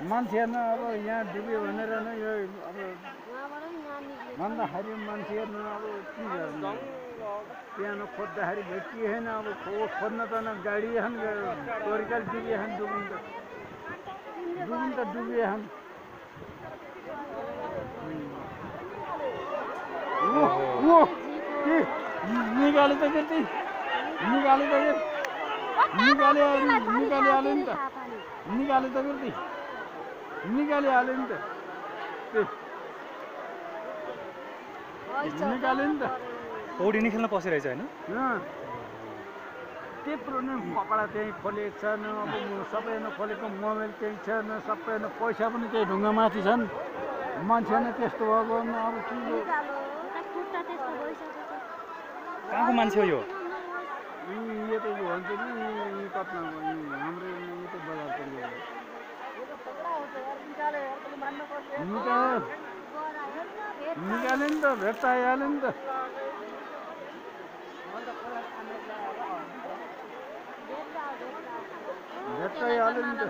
मान्छे न अब यहाँ डुब्यो भनेर नै यो अब भन्दाखेरि मान्छेहरू अब के गर्नु त्यहाँ खोज्दाखेरि भेटिएन अब खोज्न त न गाडी हन् तोरिकल डुबिए हन् डुबिन त डुबिए हन् निकाले त त्यति निकाले त निकालिहाल्यो नि त निकाले त त्यति निकालिहाल्यो नि त निकाल्यो नि त पौडी नै खेल्न पसिरहेछ होइन त्यत्रो नै कपडा त्यहीँ खोलेको छ न अब सबै नखोलेको मोबाइल त्यहीँ छ न सबै पैसा पनि त्यही ढुङ्गामाथि छन् मान्छे नै त्यस्तो भएको न अब के कहाँको मान्छे हो यो यतै भन्छ नि कत्नाको हाम्रो यतै बजारको निकाल्यो नि त भेट्ट आइहाल्यो नि त भेट्ट आइहाल्यो नि त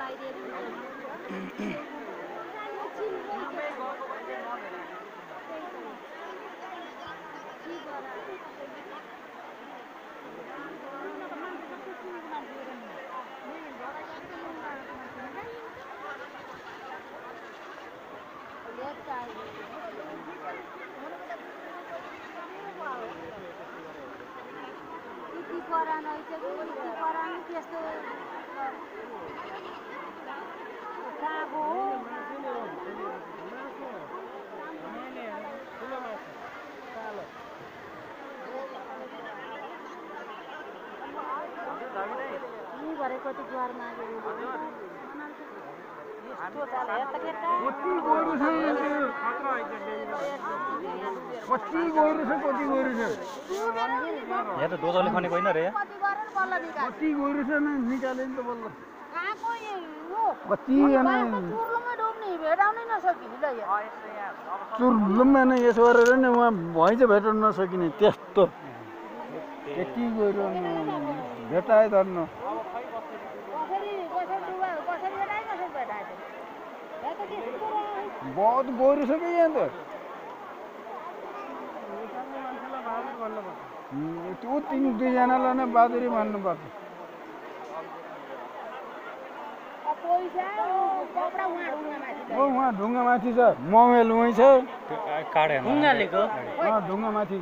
कति गएर छ यहाँ त दोजोले खनेको होइन रे कति गएर छ न निकाल्यो नि त बल्ल कति चुर्लुम्मा नै यसो गरेर नि उहाँ भैँच भेटाउन नसकिने त्यस्तो यति गएर भेटाए धर्न बहुत गएर छ कि यहाँ त त्यो दुईजनालाई नै बहादुरी मान्नुपर्छ उहाँ ढुङ्गामाथि छ मोबाइल उहीँ छ ढुङ्गामाथि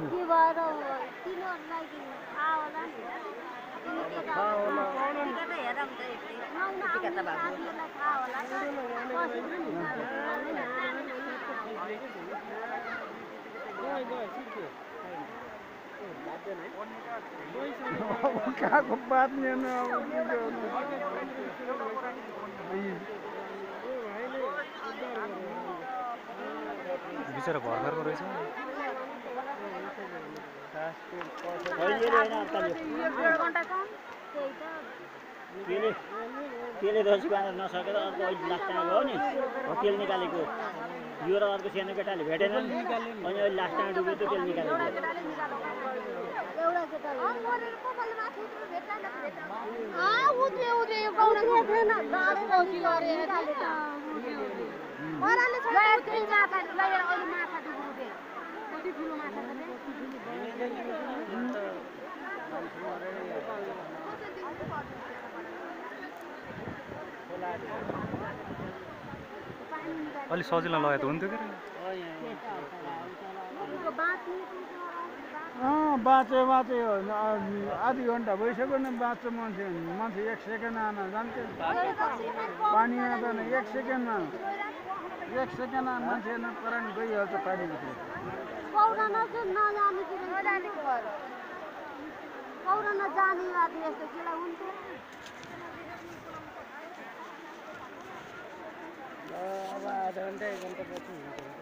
कहाँको बात नि बिचरा भर्खरको रहेछ त्यसले रसी बाँध्न नसकेर अर्को अहिले लास्ट टाइम हो नि तेल निकालेको यो र अर्को सानो केटाले भेटेन अनि अहिले लास्ट टाइम डुब्यो त्यो तेल निकालेको अलि सजिलो लगायो त हुन्थ्यो कि बाँच्यो आधी घन्टा भइसक्यो नि बाँच्छ मान्छे 1 सेकेन्ड आन जान्छ पानीमा त 1 सेकेन्डमा 1 सेकेन्डमा मान्छे करेन्ट गइहाल्छ पानीभित्र अब आधा घन्टा 1 घन्टा पछि हुन्छ